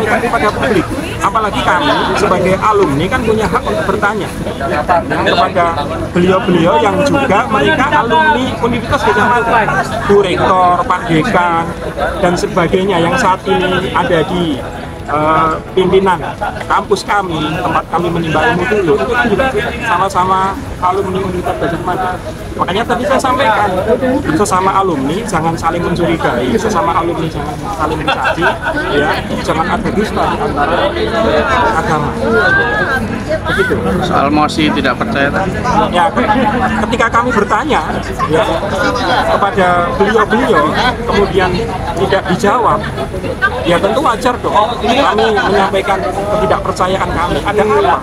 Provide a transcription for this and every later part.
komunikasi kepada publik. Apalagi kami sebagai alumni kan punya hak untuk bertanya kepada beliau-beliau yang juga mereka alumni Universitas Gadjah Mada, Bu Rektor, Pak Dekan, dan sebagainya yang saat ini ada di pimpinan kampus kami, tempat kami menimba ilmu dulu, itu kan juga sama-sama alumni Universitas Gadjah Mada. Makanya tadi saya sampaikan, sesama alumni jangan saling mencurigai, sesama alumni jangan saling mencaci, ya, jangan ada dusta di antara agama. Begitu. Soal mosi tidak percaya tadi. Ya, ketika kami bertanya ya, kepada beliau-beliau, kemudian tidak dijawab, ya tentu wajar dong. Kami menyampaikan ketidakpercayaan kami. Ada apa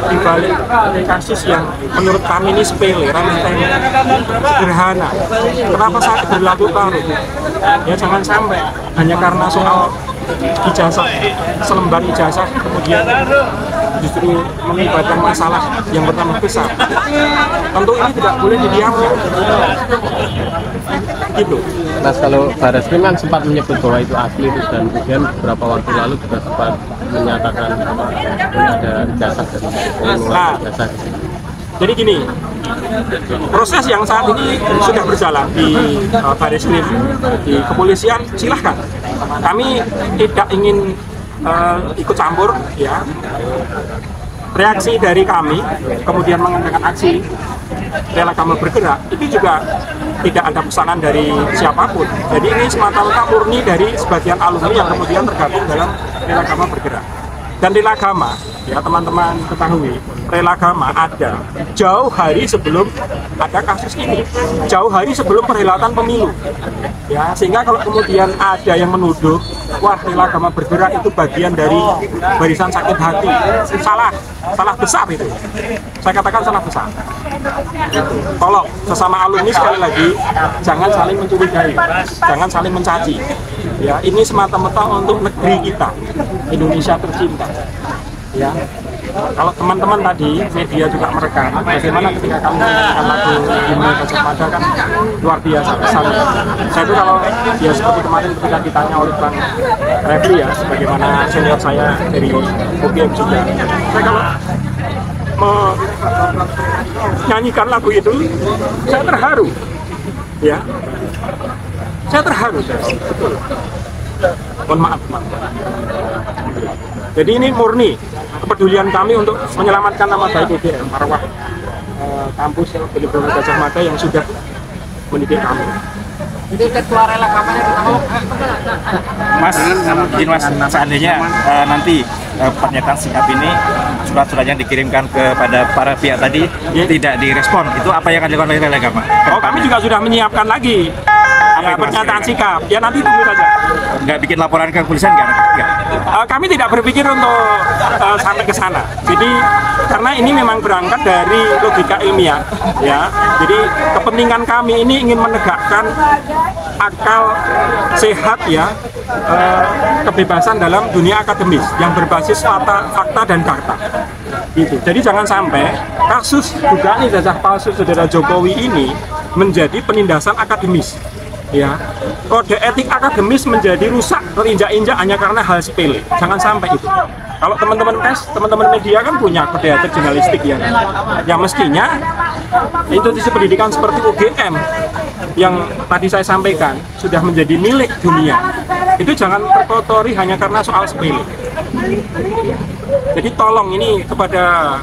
di balik kasus yang menurut kami ini sepele, remeh-temeh, sederhana? Kenapa saat berlaku larut? Ya jangan sampai hanya karena soal ijazah, selembar ijazah, kemudian justru mengibatkan masalah yang bertambah besar. Tentu ini tidak boleh didiamkan. Gitu. Mas, kalau Barreskrim kan sempat menyebut bahwa itu asli itu, dan kemudian beberapa waktu lalu juga sempat menyatakan ada ijazah dari ijazah. Jadi gini, proses yang saat ini sudah berjalan di Barreskrim, di kepolisian, silahkan. Kami tidak ingin ikut campur, ya. Reaksi dari kami, kemudian mengadakan aksi Rela Gama Bergerak, itu juga tidak ada pesanan dari siapapun. Jadi ini semata-mata murni dari sebagian alumni yang kemudian tergabung dalam Rela Gama Bergerak. Dan Rela Gama, ya teman-teman ketahui, Rela Gama ada jauh hari sebelum ada kasus ini, jauh hari sebelum perhelatan pemilu. Ya, sehingga kalau kemudian ada yang menuduh, wah Rela Gama Bergerak itu bagian dari barisan sakit hati, salah besar itu. Saya katakan salah besar. Tolong sesama alumni sekali lagi jangan saling mencurigai, jangan saling mencaci. Ya, ini semata-mata untuk negeri kita, Indonesia tercinta. Ya, kalau teman-teman tadi media juga merekam bagaimana ketika kami menyanyikan lagu Himne Gadjah Mada kan luar biasa kesannya. Saya itu kalau ya seperti kemarin ketika ditanya oleh Bang Refli, ya sebagaimana senior saya dari UGM juga, saya kalau menyanyikan lagu itu saya terharu, ya saya terharu, betul. Mohon maaf. Jadi ini murni kepedulian kami untuk menyelamatkan nama baik UGM, marwah kampus Universitas Gadjah Mada yang sudah mendidik kami. Jadi ketua Rela Gamanya kita mau, Mas, izin Mas, seandainya nanti pernyataan sikap ini surat-suratnya dikirimkan kepada para pihak tadi tidak direspon, itu apa yang akan dilakukan oleh Rela Gama? Oh, kami juga sudah menyiapkan lagi ya, pernyataan sikap. Ya nanti tunggu saja. Nggak bikin laporan ke kepolisian nggak? Kami tidak berpikir untuk sampai ke sana. Jadi karena ini memang berangkat dari logika ilmiah, ya. Jadi kepentingan kami ini ingin menegakkan akal sehat, ya, kebebasan dalam dunia akademis yang berbasis fakta dan data. Gitu. Jadi jangan sampai kasus dugaan ijazah palsu saudara Jokowi ini menjadi penindasan akademis. Ya, kode etik akademis menjadi rusak, terinjak-injak hanya karena hal sepele. Jangan sampai itu. Kalau teman-teman pers, teman-teman media kan punya kode etik jurnalistik, ya. Ya mestinya institusi pendidikan seperti UGM yang tadi saya sampaikan sudah menjadi milik dunia. Itu jangan terkotori hanya karena soal sepele. Jadi tolong ini kepada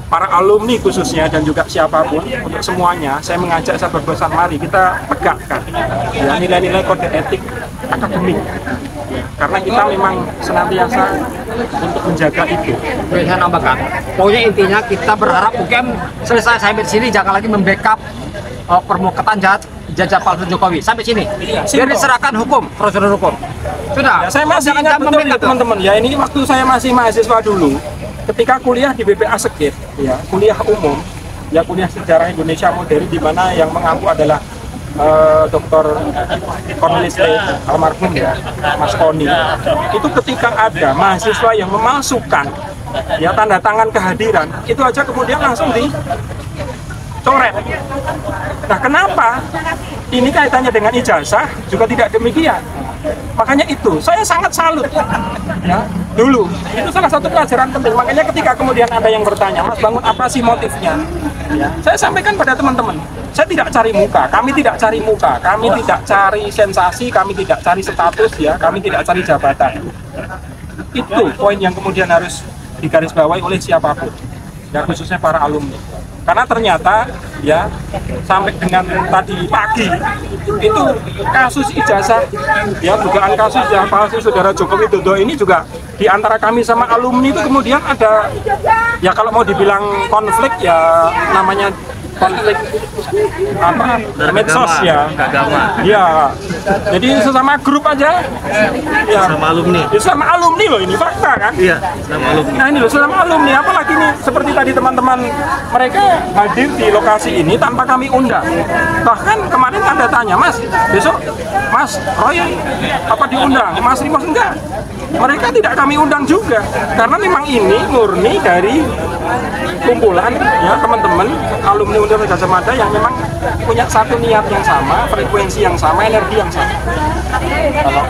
para alumni khususnya dan juga siapapun, untuk semuanya saya mengajak, saya berpesan, mari kita tegakkan ya nilai-nilai kode etik akademik, karena kita memang senantiasa untuk menjaga itu. saya nambahkan, pokoknya intinya kita berharap UGM selesai sampai sini, jangan lagi membackup permukaan jajah palsu Jokowi sampai sini. Biar diserahkan hukum, prosedur hukum. Sudah. Ya, saya masih ingat betul teman-teman. Ya ini waktu saya masih mahasiswa dulu, ketika kuliah di BPA Sekit, ya kuliah umum, ya kuliah sejarah Indonesia modern, di mana yang mengampu adalah Dr. Cornelis almarhum, ya Mas Koni. Itu ketika ada mahasiswa yang memalsukan ya tanda tangan kehadiran, itu aja kemudian langsung dicoret. Nah, kenapa ini kaitannya dengan ijazah juga tidak demikian? Makanya itu saya sangat salut ya. Dulu itu salah satu pelajaran penting. Makanya ketika kemudian ada yang bertanya, Mas Bangun apa sih motifnya? Ya, saya sampaikan pada teman-teman, saya tidak cari muka, kami tidak cari muka, kami tidak cari sensasi, kami tidak cari status ya, kami tidak cari jabatan. Itu poin yang kemudian harus digarisbawahi oleh siapapun, ya khususnya para alumni. Karena ternyata ya sampai dengan tadi pagi itu kasus ijazah ya, dugaan kasus ijazah palsu saudara Joko Widodo ini juga di antara kami sama alumni itu kemudian ada ya, kalau mau dibilang konflik ya namanya konflik apa medsos ya, ya jadi sesama grup aja ya, sama alumni loh, ini fakta kan, iya sama alumni. Nah ini loh sesama alumni, apalagi nih seperti tadi teman-teman mereka hadir di lokasi ini tanpa kami undang. Bahkan kemarin ada tanya, Mas besok Mas Roy apa diundang, Mas Rimos enggak, mereka tidak kami undang juga karena memang ini murni dari kumpulan ya teman-teman alumni Universitas Gadjah Mada yang memang punya satu niat yang sama, frekuensi yang sama, energi yang sama. Kalau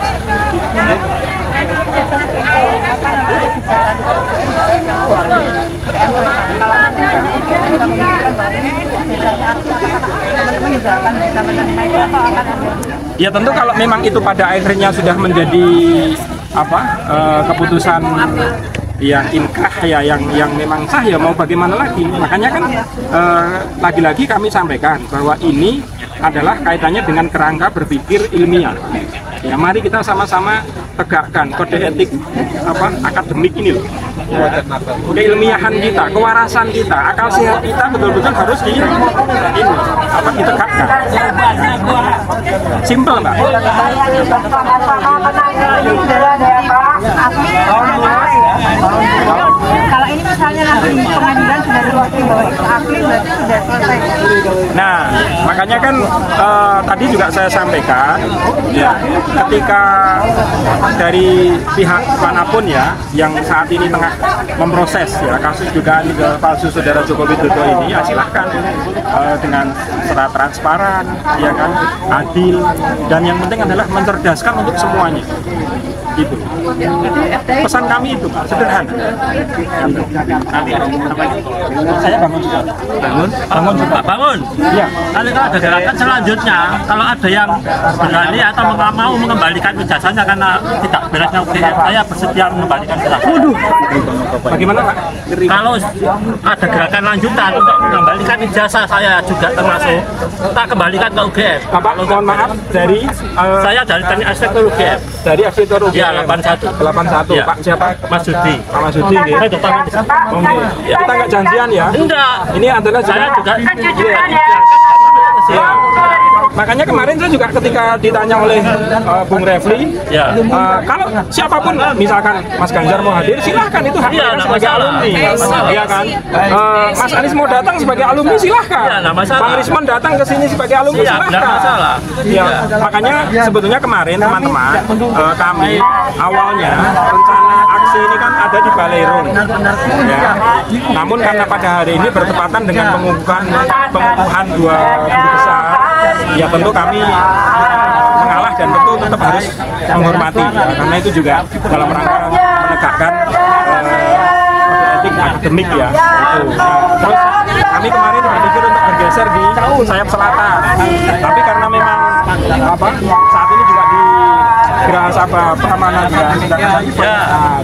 ya tentu kalau memang itu pada akhirnya sudah menjadi apa keputusan yang inkrah ya, yang memang sah ya, mau bagaimana lagi. Makanya kan lagi-lagi kami sampaikan bahwa ini adalah kaitannya dengan kerangka berpikir ilmiah. Ya mari kita sama-sama tegakkan kode etik apa akademik ini loh. Ya, keilmiahan kita, kewarasan kita, akal sehat kita betul-betul harus ditegakkan. Simple Mbak. Kalau ini misalnya nanti pengadilan sudah diwakili bahwa itu akli, berarti sudah selesai. Nah, makanya kan tadi juga saya sampaikan ya, ketika dari pihak manapun ya yang saat ini tengah memproses ya kasus dugaan palsu saudara Joko Widodo ini, ya silahkan dengan secara transparan, ya kan, adil, dan yang penting adalah mencerdaskan untuk semuanya. Gitu. Pesan kami itu Pak, sederhana. Saya bangun juga. Bangun juga. Bangun. Iya. Kalau ada gerakan selanjutnya, kalau ada yang berani atau mau mengembalikan ijazahnya karena tidak beresnya UGM, saya bersedia mengembalikan ijazah. Waduh. Bagaimana Pak? Kalau ada gerakan lanjutan untuk mengembalikan ijazah, saya juga termasuk, kita kembalikan ke UGM. Bapak, mohon maaf dari saya dari teknik arsitektur UGM. Dari arsitektur UGM. Ya, 81. 81. Ya. Pak siapa? Mas Judi. Pak Mas Judi. Saya tetap ya. Kita nggak janjian ya? Enggak. Ini adalah saya juga ya. Makanya kemarin saya juga ketika ditanya oleh Bung Refli, ya. Kalau siapapun misalkan Mas Ganjar mau hadir, silahkan, itu hak ya, sebagai alumni, ya kan. Mas Anies mau datang sebagai alumni, silahkan. Ya, Bang Rismon datang ke sini sebagai alumni, silahkan. Ya, makanya sebetulnya kemarin teman-teman kami awalnya rencana aksi ini kan ada di Balerung, ya. Namun karena pada hari ini bertepatan dengan pengukuhan dua guru besar, ya tentu kami mengalah dan tentu tetap harus menghormati ya, karena itu juga dalam rangka menegakkan etik akademik ya itu. Nah, terus kami kemarin berpikir untuk bergeser di sayap selatan, tapi karena memang saat ini juga di Geraha Sabah Peramanan juga sedang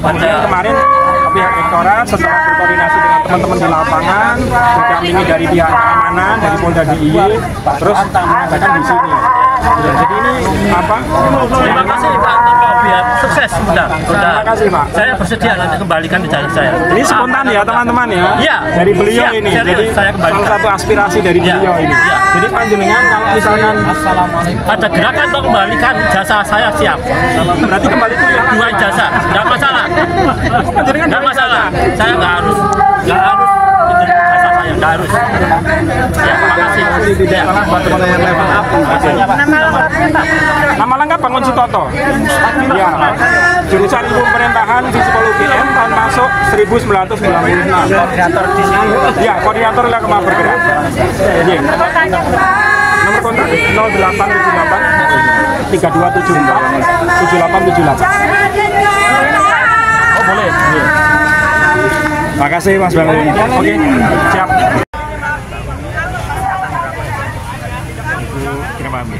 kemudian kemarin pihak rektorat setelah berkoordinasi dengan teman-teman di lapangan, didampingi dari pihak keamanan, dari Polda DIY, terus mengadakan di sini. Ya, jadi ini terima kasih Pak Anton, biar sukses. Terima kasih Pak. Saya bersedia nanti kembalikan ijazah saya. Ini spontan ya teman-teman ya. Iya. Dari beliau Siap, ini. serius, Jadi saya salah satu aspirasi dari beliau ini. Iya. Jadi panjenengan kalau misalkan ada gerakan untuk kembalikan ijazah saya, siap. Berarti kembali ke yang 2 ijazah, nggak masalah. Nggak masalah. Saya nggak harus ijazah saya, nggak harus. Ya, terima kasih. Tidak salah buat teman-teman level up. Nama lengkap Bangun Sutoto. Ya. Jurusan Ilmu Pemerintahan Psikologi UGM, tahun masuk 1996. Koordinator di sini. Ya, koordinator Kemah Bergerak. Nomor kontak 0878 3274 7878. Oh boleh. Iya. Makasih Mas Bangun. Oke, siap. Itu kita pahami.